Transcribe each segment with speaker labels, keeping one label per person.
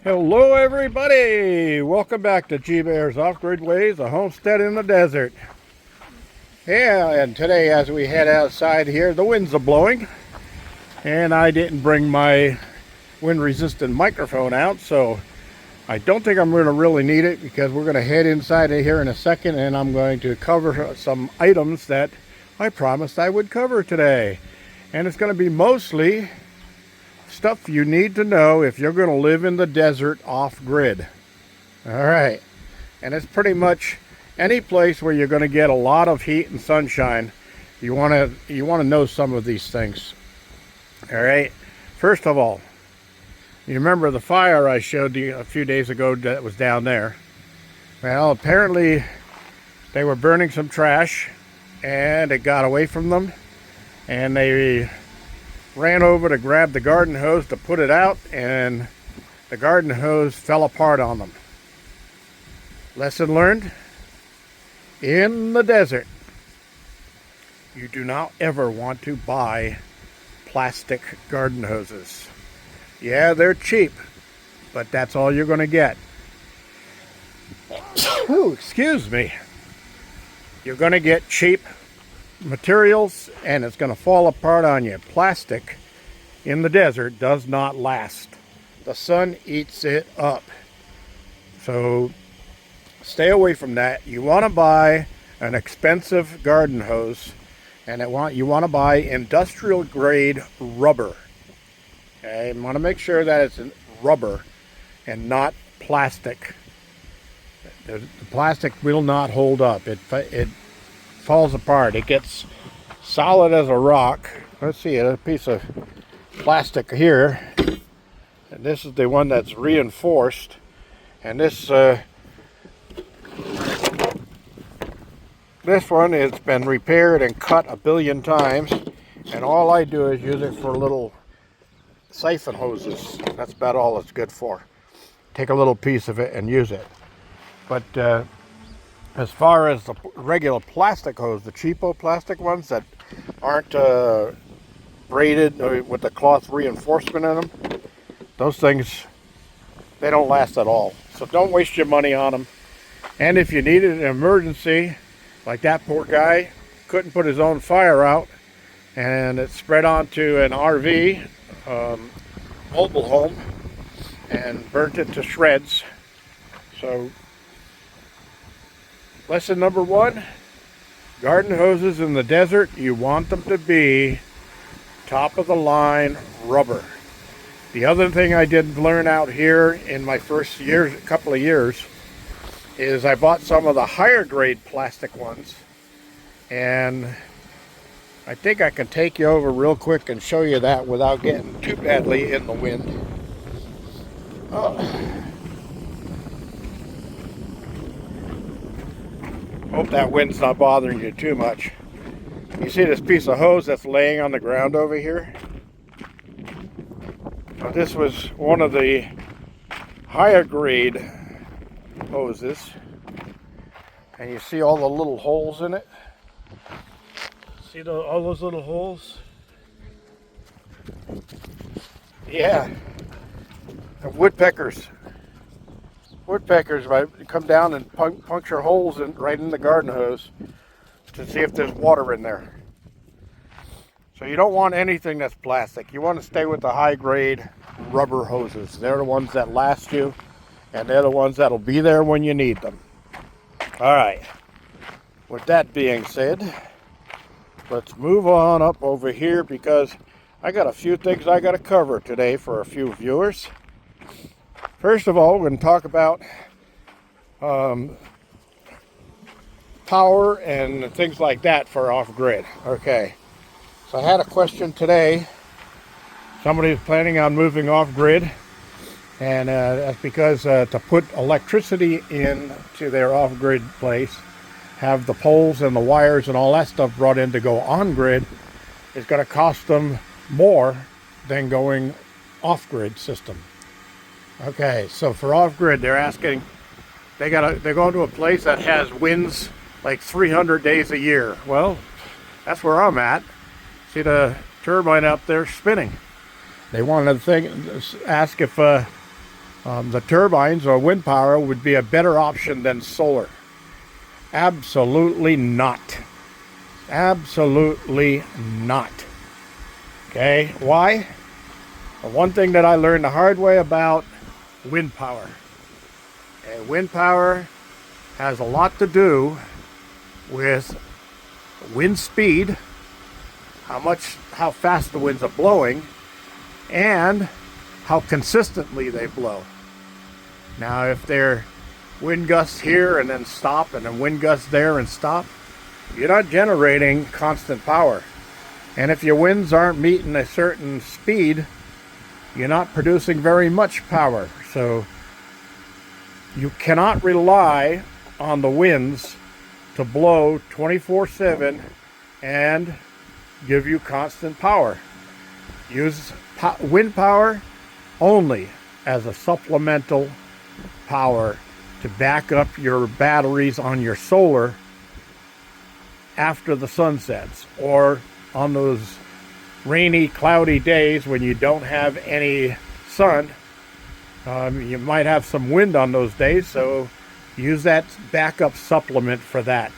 Speaker 1: Hello everybody! Welcome back to G-Bear's Off-Grid Ways, a homestead in the desert. Yeah, and today as we head outside here, the winds are blowing. And I didn't bring my wind-resistant microphone out, so I don't think I'm going to really need it because we're going to head inside of here in a second and I'm going to cover some items that I promised I would cover today. And it's going to be mostly stuff you need to know if you're going to live in the desert off-grid. All right, and it's pretty much any place where you're going to get a lot of heat and sunshine. You want to know some of these things. All right, first of all, you remember the fire I showed you a few days ago that was down there? Well, apparently they were burning some trash and it got away from them and they ran over to grab the garden hose to put it out, and the garden hose fell apart on them. Lesson learned: in the desert, you do not ever want to buy plastic garden hoses. Yeah, they're cheap, but that's all you're going to get. Ooh, excuse me. You're going to get cheap materials and it's going to fall apart on you. Plastic in the desert does not last. The sun eats it up. So stay away from that. You want to buy an expensive garden hose, and you want to buy industrial grade rubber. Okay, you want to make sure that it's rubber and not plastic. The plastic will not hold up. It falls apart. It gets solid as a rock. Let's see, a piece of plastic here, and this is the one that's reinforced, and this one has been repaired and cut a billion times, and all I do is use it for little siphon hoses. That's about all it's good for. Take a little piece of it and use it. But as far as the regular plastic hose, the cheapo plastic ones that aren't braided with the cloth reinforcement in them, those things, they don't last at all. So don't waste your money on them. And if you need it in an emergency, like that poor guy couldn't put his own fire out, and it spread onto an RV, mobile home, and burnt it to shreds. So lesson number one, garden hoses in the desert, you want them to be top of the line rubber. The other thing I did learn out here in my first couple of years, is I bought some of the higher grade plastic ones, and I think I can take you over real quick and show you that without getting too badly in the wind. Hope that wind's not bothering you too much. You see this piece of hose that's laying on the ground over here? Now, this was one of the higher grade hoses, and you see all the little holes in it? See all those little holes? Yeah, the woodpeckers might come down and puncture holes right in the garden hose to see if there's water in there. So you don't want anything that's plastic. You want to stay with the high grade rubber hoses. They're the ones that last you, and they're the ones that'll be there when you need them. All right, with that being said, let's move on up over here because I got a few things I got to cover today for a few viewers. First of all, we're going to talk about power and things like that for off-grid. Okay, so I had a question today. Somebody is planning on moving off-grid, and that's because to put electricity into their off-grid place, have the poles and the wires and all that stuff brought in to go on-grid, is going to cost them more than going off-grid system. Okay, so for off-grid, they're asking, they're going to a place that has winds like 300 days a year. Well, that's where I'm at. See the turbine out there spinning. They wanted to ask if the turbines or wind power would be a better option than solar. Absolutely not. Absolutely not. Okay, why? Well, one thing that I learned the hard way about wind power. Okay, wind power has a lot to do with wind speed, how fast the winds are blowing, and how consistently they blow. Now, if they're wind gusts here and then stop, and then wind gusts there and stop, you're not generating constant power. And if your winds aren't meeting a certain speed, you're not producing very much power. So you cannot rely on the winds to blow 24/7 and give you constant power. Use wind power only as a supplemental power to back up your batteries on your solar after the sun sets, or on those rainy, cloudy days when you don't have any sun. You might have some wind on those days, so use that backup supplement for that.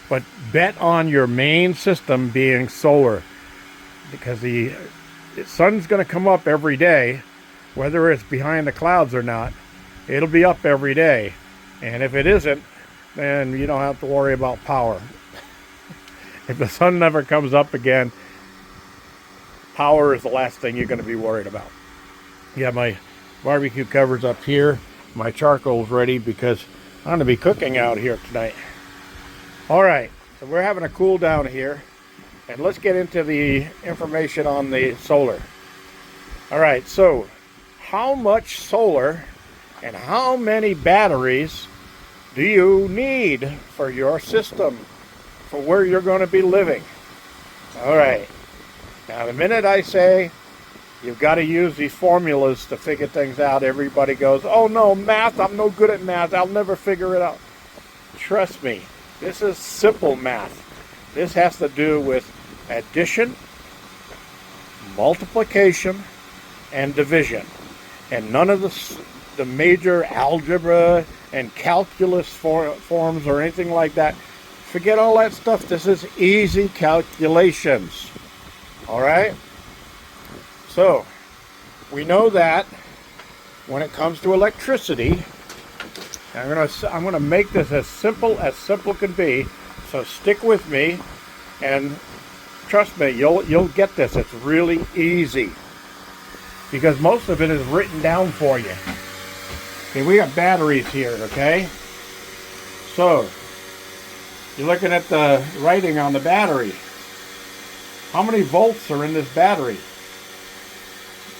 Speaker 1: But bet on your main system being solar, because the sun's going to come up every day, whether it's behind the clouds or not. It'll be up every day, and if it isn't, then you don't have to worry about power. If the sun never comes up again, power is the last thing you're going to be worried about. Yeah, my barbecue cover's up here. My charcoal's ready because I'm going to be cooking out here tonight. All right, so we're having a cool down here, and let's get into the information on the solar. All right, so how much solar and how many batteries do you need for your system, for where you're going to be living? All right, now the minute I say you've got to use these formulas to figure things out, everybody goes, oh no, math, I'm no good at math, I'll never figure it out. Trust me, this is simple math. This has to do with addition, multiplication, and division. And none of the major algebra and calculus forms or anything like that. Forget all that stuff. This is easy calculations. All right? So, we know that when it comes to electricity, I'm gonna make this as simple can be. So stick with me, and trust me, you'll get this. It's really easy because most of it is written down for you. Okay, we got batteries here. Okay, so you're looking at the writing on the battery. How many volts are in this battery?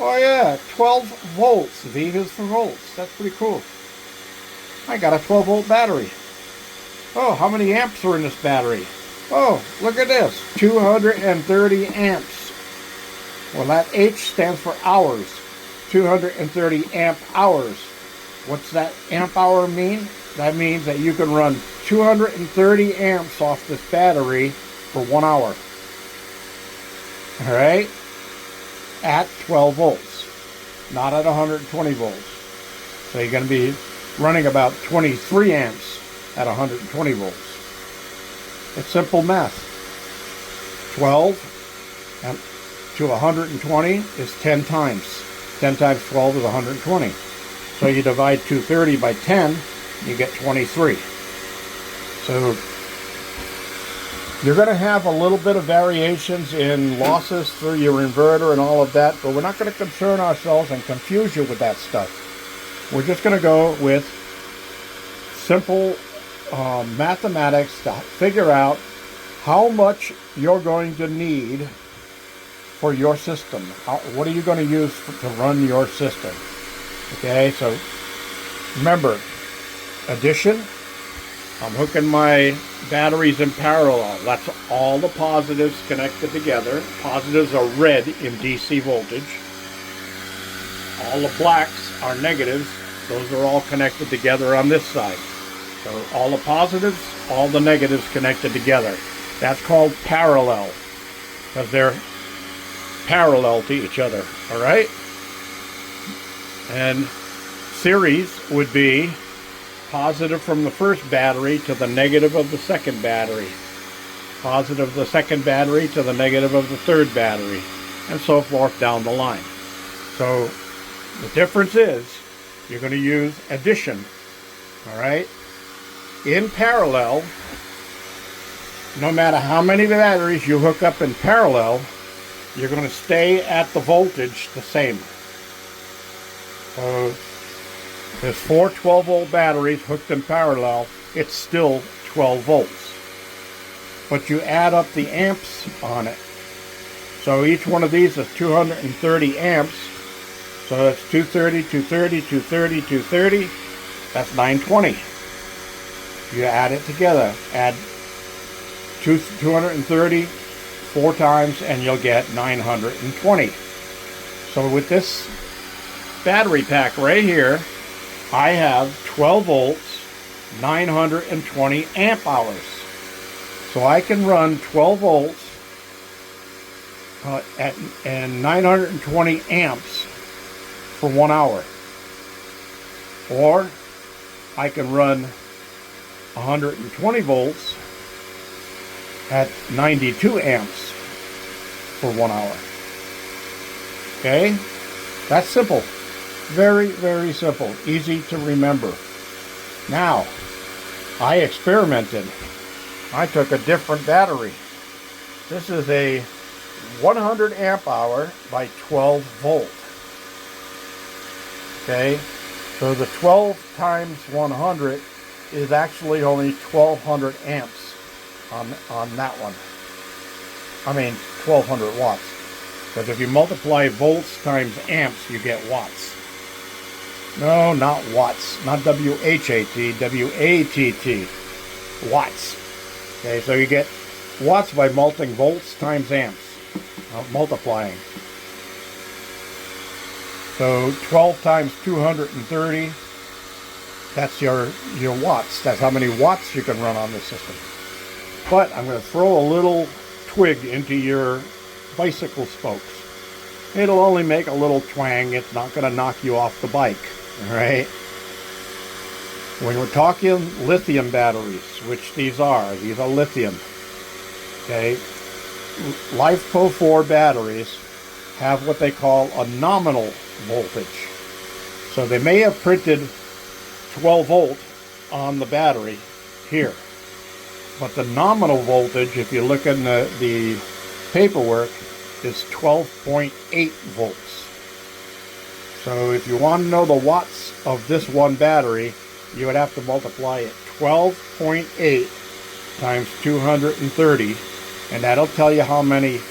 Speaker 1: Oh yeah, 12 volts. V is for volts. That's pretty cool. I got a 12 volt battery. Oh, how many amps are in this battery? Oh, look at this, 230 amps. Well, that H stands for hours, 230 amp hours. What's that amp hour mean? That means that you can run 230 amps off this battery for 1 hour. All right? At 12 volts, not at 120 volts. So you're going to be running about 23 amps at 120 volts. It's simple math. 12 to 120 is 10 times. 10 times 12 is 120. So you divide 230 by 10, you get 23. So you're going to have a little bit of variations in losses through your inverter and all of that, but we're not going to concern ourselves and confuse you with that stuff. We're just going to go with simple mathematics to figure out how much you're going to need for your system. What are you going to use to run your system? Okay, so remember, addition, I'm hooking my batteries in parallel. That's all the positives connected together. Positives are red in DC voltage. All the blacks are negatives. Those are all connected together on this side. So all the positives, all the negatives connected together. That's called parallel, because they're parallel to each other, all right? And series would be positive from the first battery to the negative of the second battery, positive of the second battery to the negative of the third battery, and so forth down the line. So the difference is you're going to use addition. All right? In parallel, no matter how many batteries you hook up in parallel, you're going to stay at the voltage the same. So there's 4 12-volt batteries hooked in parallel. It's still 12 volts. But you add up the amps on it. So each one of these is 230 amps. So that's 230, 230, 230, 230. That's 920. You add it together. Add 230 4 times and you'll get 920. So with this battery pack right here, I have 12 volts, 920 amp hours. So I can run 12 volts and 920 amps for 1 hour. Or I can run 120 volts at 92 amps for 1 hour. Okay? That's simple. Very, very simple. Easy to remember. Now, I experimented. I took a different battery. This is a 100 amp hour by 12 volt. Okay? So the 12 times 100 is actually only 1200 amps on that one. I mean 1200 watts. Because if you multiply volts times amps, you get watts. No, not watts. Not W-H-A-T, W-A-T-T. Watts. Okay, so you get watts by multiplying volts times amps. Multiplying. So 12 times 230, that's your watts. That's how many watts you can run on this system. But I'm going to throw a little twig into your bicycle spokes. It'll only make a little twang. It's not going to knock you off the bike. All right? When we're talking lithium batteries, which these are lithium. Okay? LiFePO 4 batteries have what they call a nominal voltage. So they may have printed 12 volt on the battery here. But the nominal voltage, if you look in the paperwork, is 12.8 volts. So if you want to know the watts of this one battery, you would have to multiply it 12.8 times 230, and that'll tell you how many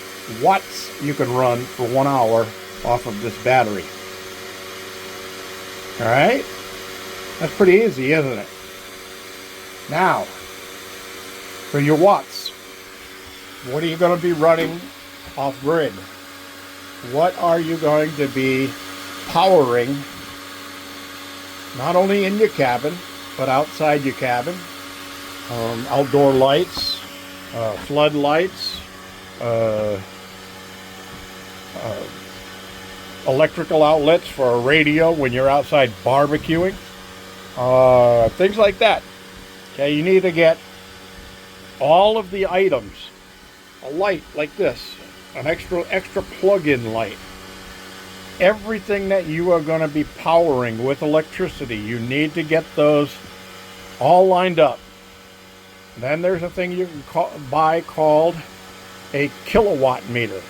Speaker 1: watts you can run for 1 hour off of this battery. Alright? That's pretty easy, isn't it? Now, for your watts, what are you going to be running off grid? What are you going to be powering, not only in your cabin, but outside your cabin? Outdoor lights, floodlights, electrical outlets for a radio when you're outside barbecuing, things like that. Okay, you need to get all of the items. A light like this, an extra plug-in light. Everything that you are going to be powering with electricity, you need to get those all lined up. Then there's a thing you can buy called a kilowatt meter.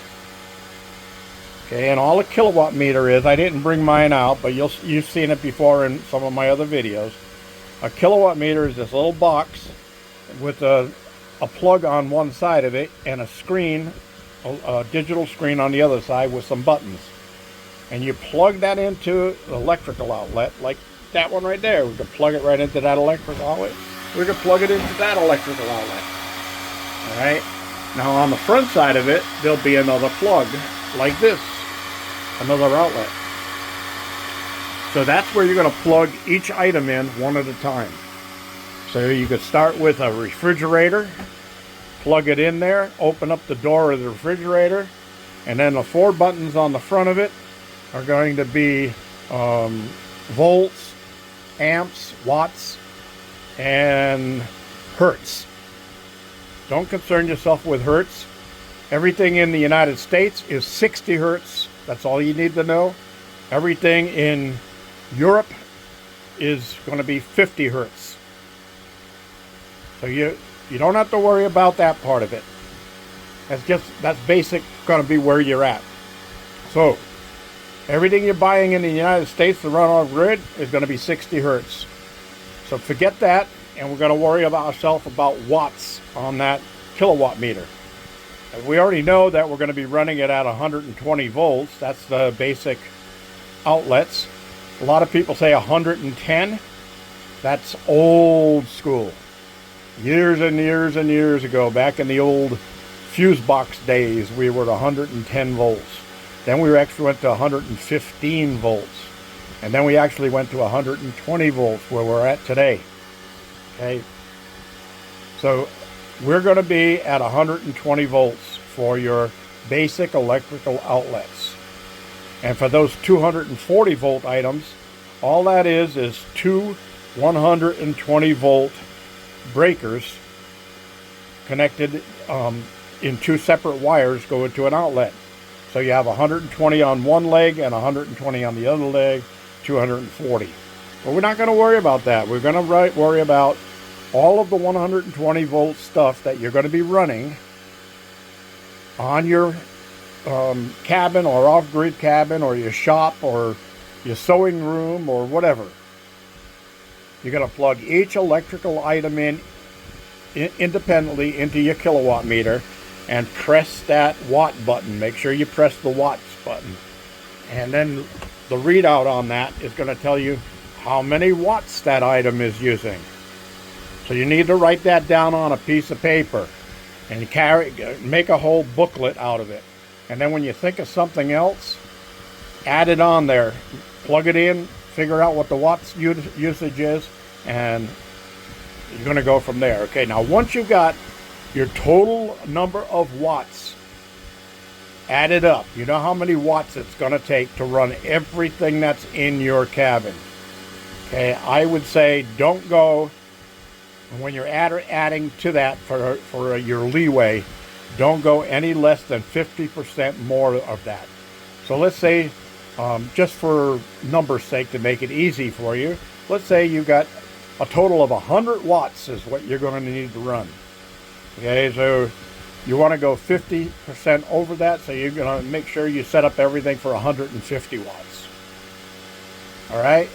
Speaker 1: Okay, and all a kilowatt meter is, I didn't bring mine out, but you've seen it before in some of my other videos. A kilowatt meter is this little box with a plug on one side of it and a screen, a digital screen on the other side with some buttons. And you plug that into the electrical outlet, like that one right there. We could plug it right into that electrical outlet. We could plug it into that electrical outlet. Alright? Now on the front side of it, there'll be another plug, like this. Another outlet. So that's where you're going to plug each item in one at a time. So you could start with a refrigerator, plug it in there, open up the door of the refrigerator, and then the 4 buttons on the front of it are going to be volts, amps, watts, and hertz. Don't concern yourself with hertz. Everything in the United States is 60 hertz. That's all you need to know. Everything in Europe is going to be 50 hertz. So you don't have to worry about that part of it. That's basic going to be where you're at. So everything you're buying in the United States to run off grid is going to be 60 hertz. So forget that, and we're going to worry about ourselves about watts on that kilowatt meter. And we already know that we're going to be running it at 120 volts. That's the basic outlets. A lot of people say 110. That's old school. Years and years and years ago, back in the old fuse box days, we were at 110 volts. Then we actually went to 115 volts. And then we actually went to 120 volts where we're at today. Okay. So we're going to be at 120 volts for your basic electrical outlets. And for those 240 volt items, all that is two 120 volt breakers connected in two separate wires going to an outlet. So you have 120 on one leg and 120 on the other leg, 240. But we're not going to worry about that. We're going to worry about all of the 120 volt stuff that you're going to be running on your cabin or off-grid cabin or your shop or your sewing room or whatever. You're going to plug each electrical item in independently into your kilowatt meter and press that watt button. Make sure you press the watts button. And then the readout on that is going to tell you how many watts that item is using. So you need to write that down on a piece of paper and make a whole booklet out of it. And then when you think of something else, add it on there. Plug it in, figure out what the watts usage is, and you're going to go from there. Okay, now once you've got your total number of watts added up, you know how many watts it's going to take to run everything that's in your cabin. Okay, I would say don't go, when you're adding to that for your leeway, don't go any less than 50% more of that. So let's say, just for numbers' sake to make it easy for you, let's say you got a total of 100 watts is what you're going to need to run. Okay, so you want to go 50% over that, so you're going to make sure you set up everything for 150 watts. All right?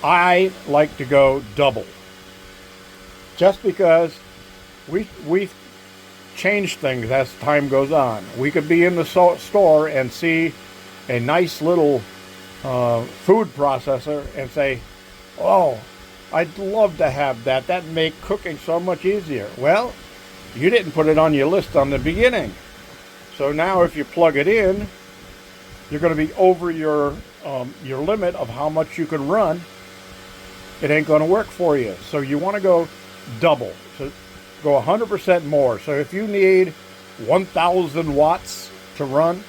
Speaker 1: I like to go double. Just because we've changed things as time goes on. We could be in the store and see a nice little food processor and say, oh, I'd love to have that. That'd make cooking so much easier. Well, you didn't put it on your list on the beginning. So now if you plug it in, you're going to be over your limit of how much you can run. It ain't going to work for you. So you want to go double. So go 100% more. So if you need 1,000 watts to run,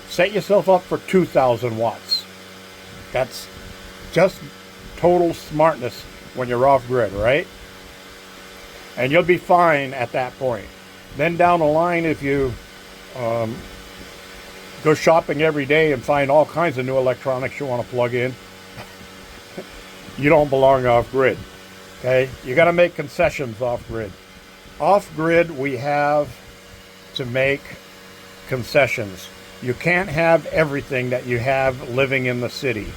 Speaker 1: set yourself up for 2,000 watts. That's just total smartness when you're off grid, right? And you'll be fine at that point. Then down the line, if you go shopping every day and find all kinds of new electronics you want to plug in, you don't belong off grid. Okay, you got to make concessions off grid. Off grid, we have to make concessions. You can't have everything that you have living in the city.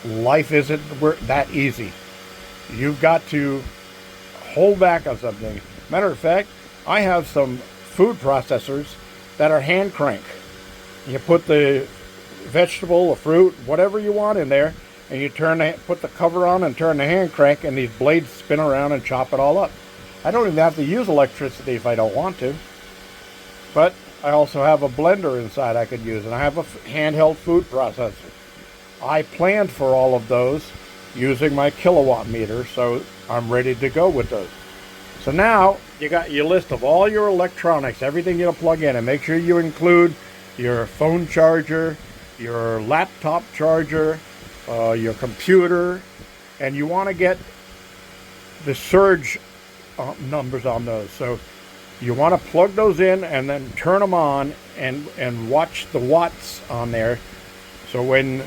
Speaker 1: Life isn't that easy. You've got to hold back on something. Matter of fact, I have some food processors that are hand crank. You put the vegetable, the fruit, whatever you want in there, and you put the cover on and turn the hand crank, and these blades spin around and chop it all up. I don't even have to use electricity if I don't want to. But I also have a blender inside I could use, and I have a handheld food processor. I planned for all of those using my kilowatt meter, so I'm ready to go with those. So now you got your list of all your electronics, everything you'll plug in, and make sure you include your phone charger, your laptop charger, your computer, and you want to get the surge numbers on those. So you want to plug those in and then turn them on and watch the watts on there. So when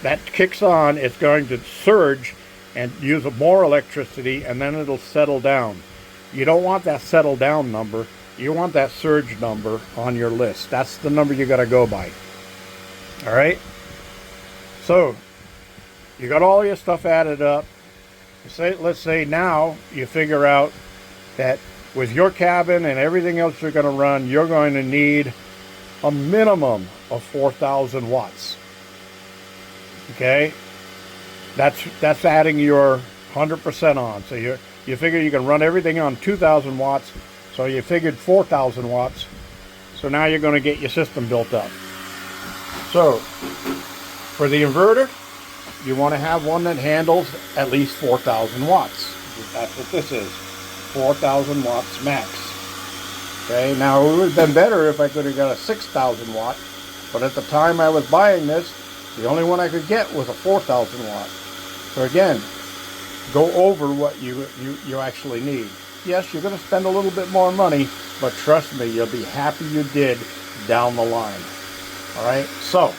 Speaker 1: that kicks on, it's going to surge and use more electricity, and then it'll settle down. You don't want that settle down number. You want that surge number on your list. That's the number you got to go by. All right. So you got all your stuff added up. Let's say now you figure out that with your cabin and everything else you're going to run, you're going to need a minimum of 4,000 watts. Okay, that's adding your 100% on. So you figure you can run everything on 2,000 watts. So you figured 4,000 watts. So now you're going to get your system built up. So for the inverter, you want to have one that handles at least 4,000 watts. That's what this is, 4,000 watts max. Okay, now it would have been better if I could have got a 6,000 watt, but at the time I was buying this, the only one I could get was a 4,000 watt. So again, go over what you actually need. Yes, you're going to spend a little bit more money, but trust me, you'll be happy you did down the line. All right, so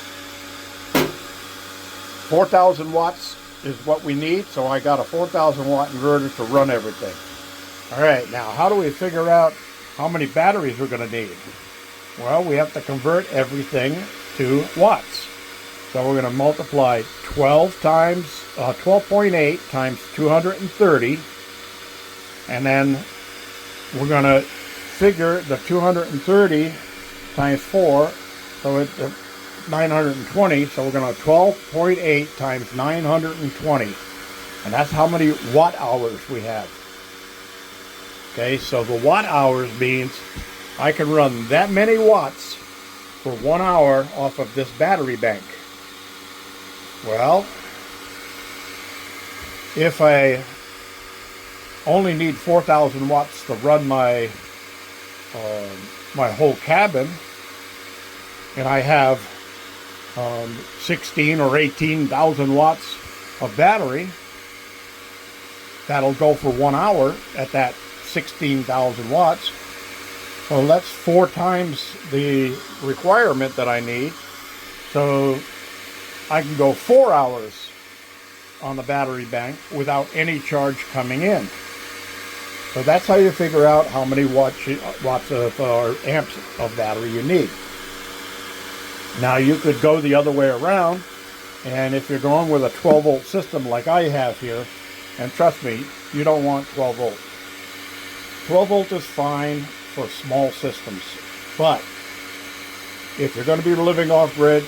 Speaker 1: 4,000 watts is what we need. So I got a 4,000 watt inverter to run everything. All right, now how do we figure out how many batteries we're going to need? Well, we have to convert everything to watts. So we're going to multiply 12.8 times 230, and then we're going to figure the 230 times 4, so it's 920. So we're going to 12.8 times 920, and that's how many watt hours we have. Okay, so the watt hours means I can run that many watts for 1 hour off of this battery bank. Well, if I only need 4,000 watts to run my whole cabin, and I have 16 or 18,000 watts of battery, that'll go for 1 hour at that 16,000 watts. So that's 4 times the requirement that I need. So I can go 4 hours on the battery bank without any charge coming in. So that's how you figure out how many watts of or amps of battery you need. Now you could go the other way around, and if you're going with a 12 volt system like I have here, and trust me, you don't want 12 volt. 12 volt is fine for small systems, but if you're going to be living off grid,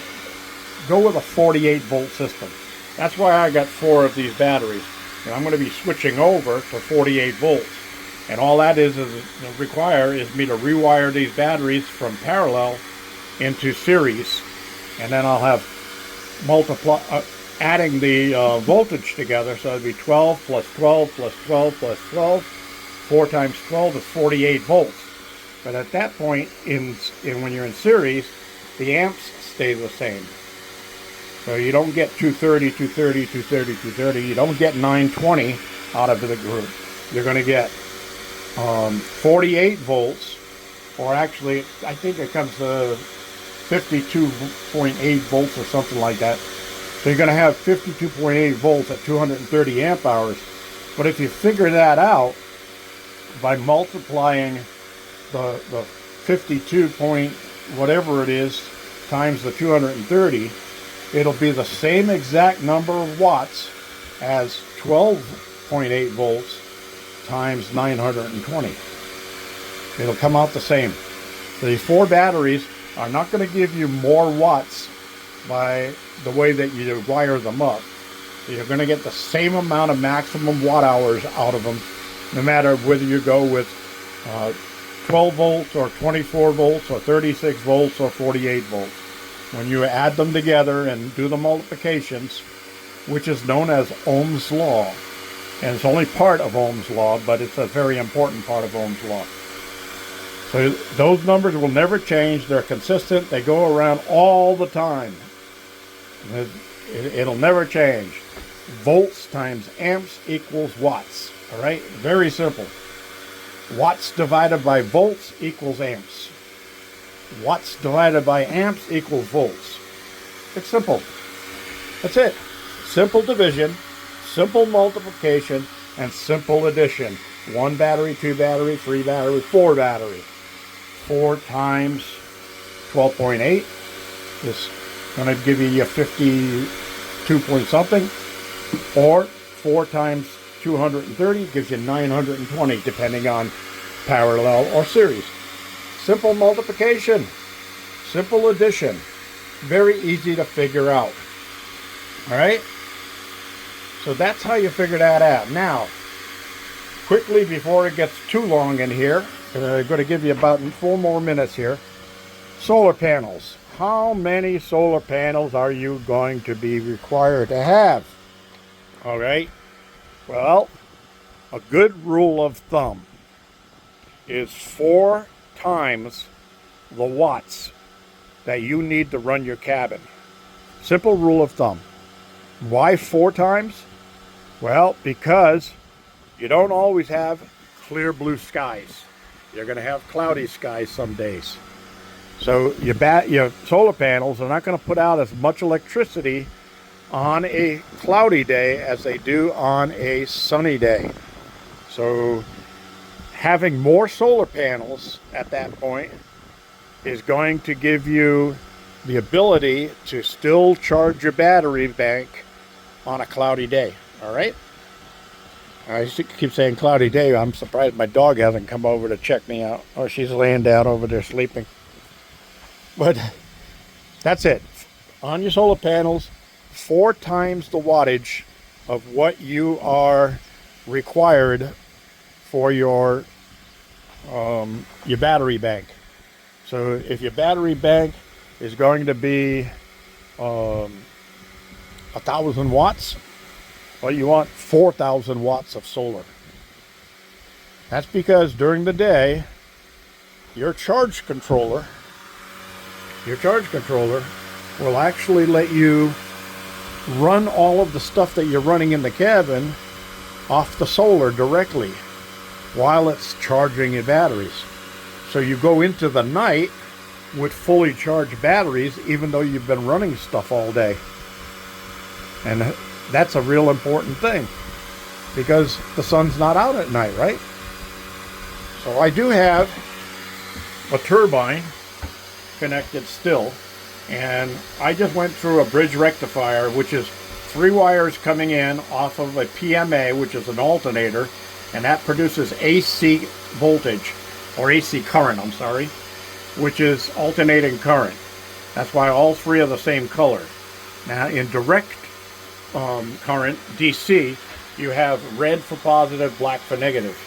Speaker 1: go with a 48 volt system. That's why I got 4 of these batteries, and I'm going to be switching over to 48 volts. And all that is require is me to rewire these batteries from parallel into series, and then I'll have adding the voltage together. So it'd be 12 plus 12 plus 12 plus 12. 4 times 12 is 48 volts. But at that point, when you're in series, the amps stay the same. So you don't get 230, 230, 230, 230. You don't get 920 out of the group. You're going to get 48 volts, or actually, I think it comes to 52.8 volts or something like that. So you're going to have 52.8 volts at 230 amp hours. But if you figure that out by multiplying the 52 point whatever it is times the 230, it'll be the same exact number of watts as 12.8 volts times 920. It'll come out the same. So these 4 batteries are not going to give you more watts by the way that you wire them up. You're going to get the same amount of maximum watt hours out of them, no matter whether you go with 12 volts or 24 volts or 36 volts or 48 volts. When you add them together and do the multiplications, which is known as Ohm's law, and it's only part of Ohm's law, but it's a very important part of Ohm's law. So those numbers will never change. They're consistent. They go around all the time. It'll never change. Volts times amps equals watts. All right, very simple. Watts divided by volts equals amps. Watts divided by amps equals volts. It's simple. That's it. Simple division, simple multiplication, and simple addition. 1 battery, 2 battery, 3 battery, 4 battery. 4 times 12.8 is going to give you a 52 point something. Or 4 times 230 gives you 920, depending on parallel or series. Simple multiplication, simple addition, very easy to figure out. All right? So that's how you figure that out. Now, quickly before it gets too long in here, I'm going to give you about 4 more minutes here. Solar panels. How many solar panels are you going to be required to have? All right? Well, a good rule of thumb is 4 times the watts that you need to run your cabin. Simple rule of thumb. Why 4 times? Well, because you don't always have clear blue skies. You're going to have cloudy skies some days. So your solar panels are not going to put out as much electricity on a cloudy day as they do on a sunny day. So having more solar panels at that point is going to give you the ability to still charge your battery bank on a cloudy day. All right? I keep saying cloudy day. I'm surprised my dog hasn't come over to check me out. Oh, she's laying down over there sleeping. But that's it. On your solar panels, 4 times the wattage of what you are required for your battery bank. So if your battery bank is going to be 1,000 watts, well, you want 4,000 watts of solar. That's because during the day, your charge controller will actually let you run all of the stuff that you're running in the cabin off the solar directly while it's charging your batteries. So you go into the night with fully charged batteries even though you've been running stuff all day. And that's a real important thing because the sun's not out at night, right? So I do have a turbine connected still, and I just went through a bridge rectifier, which is 3 wires coming in off of a PMA, which is an alternator, and that produces AC voltage, or AC current, I'm sorry, which is alternating current. That's why all 3 are the same color. Now in direct current, DC, you have red for positive, black for negative.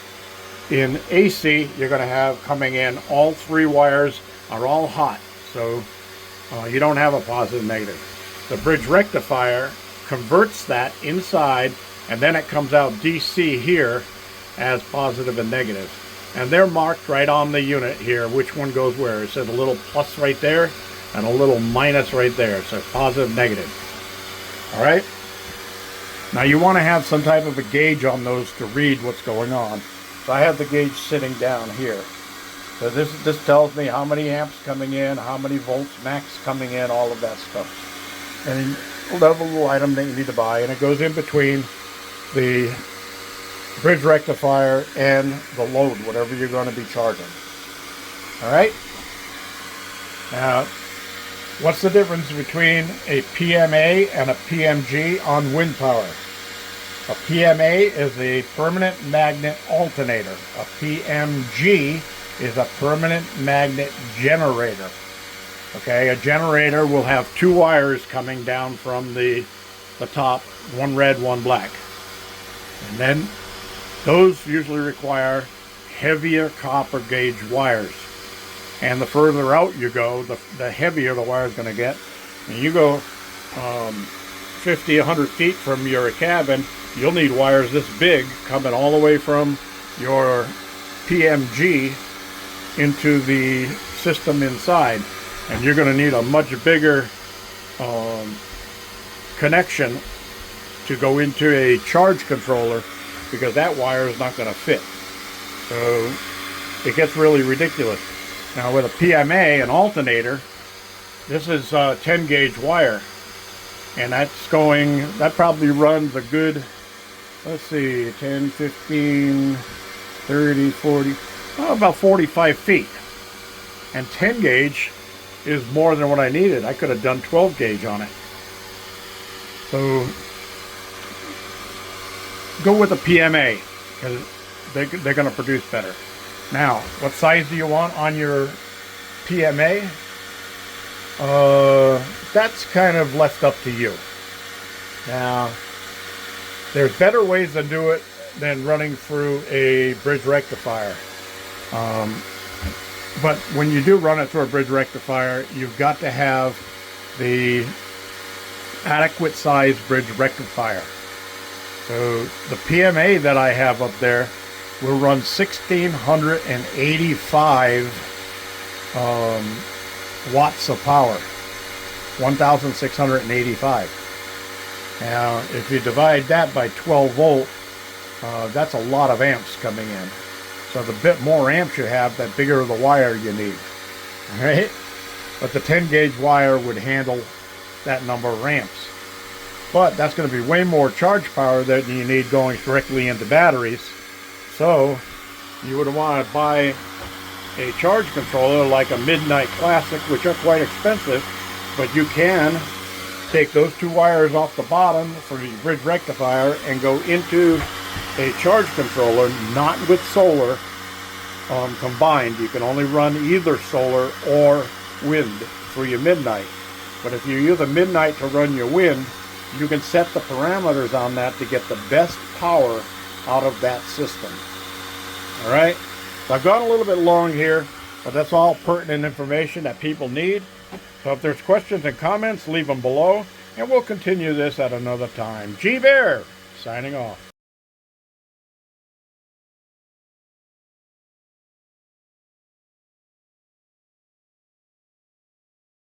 Speaker 1: In AC, you're going to have coming in, all 3 wires are all hot, so you don't have a positive negative. The bridge rectifier converts that inside, and then it comes out DC here as positive and negative. And they're marked right on the unit here, which one goes where. It says a little plus right there and a little minus right there. So positive, negative. All right? Now you want to have some type of a gauge on those to read what's going on. So I have the gauge sitting down here. So this tells me how many amps coming in, how many volts max coming in, all of that stuff. And a level item that you need to buy, and it goes in between the bridge rectifier and the load, whatever you're going to be charging. All right? Now, what's the difference between a PMA and a PMG on wind power? A PMA is a permanent magnet alternator. A PMG is a permanent magnet generator. Okay, a generator will have 2 wires coming down from the top, one red, one black. And then those usually require heavier copper gauge wires. And the further out you go, the heavier the wire is going to get. And you go 50, 100 feet from your cabin, you'll need wires this big coming all the way from your PMG into the system inside. And you're going to need a much bigger connection to go into a charge controller, because that wire is not going to fit. So it gets really ridiculous. Now with a PMA, an alternator, this is 10 gauge wire, and that probably runs a good, let's see, 10, 15, 30, 40, about 45 feet. And 10 gauge is more than what I needed. I could have done 12 gauge on it. So go with a PMA, because they're going to produce better. Now, what size do you want on your PMA? That's kind of left up to you. Now, there's better ways to do it than running through a bridge rectifier. But when you do run it through a bridge rectifier, you've got to have the adequate size bridge rectifier. So the PMA that I have up there will run 1685 watts of power. 1685. Now, if you divide that by 12 volt, that's a lot of amps coming in. So the bit more amps you have, the bigger the wire you need. All right? But the 10 gauge wire would handle that number of amps. But that's going to be way more charge power than you need going directly into batteries. So you would want to buy a charge controller like a Midnight Classic, which are quite expensive, but you can take those two wires off the bottom for your bridge rectifier and go into a charge controller, not with solar combined. You can only run either solar or wind through your Midnight. But if you use a Midnight to run your wind, you can set the parameters on that to get the best power out of that system. All right, so I've gone a little bit long here, but that's all pertinent information that people need. So if there's questions and comments, leave them below, and we'll continue this at another time. G Bear, signing off.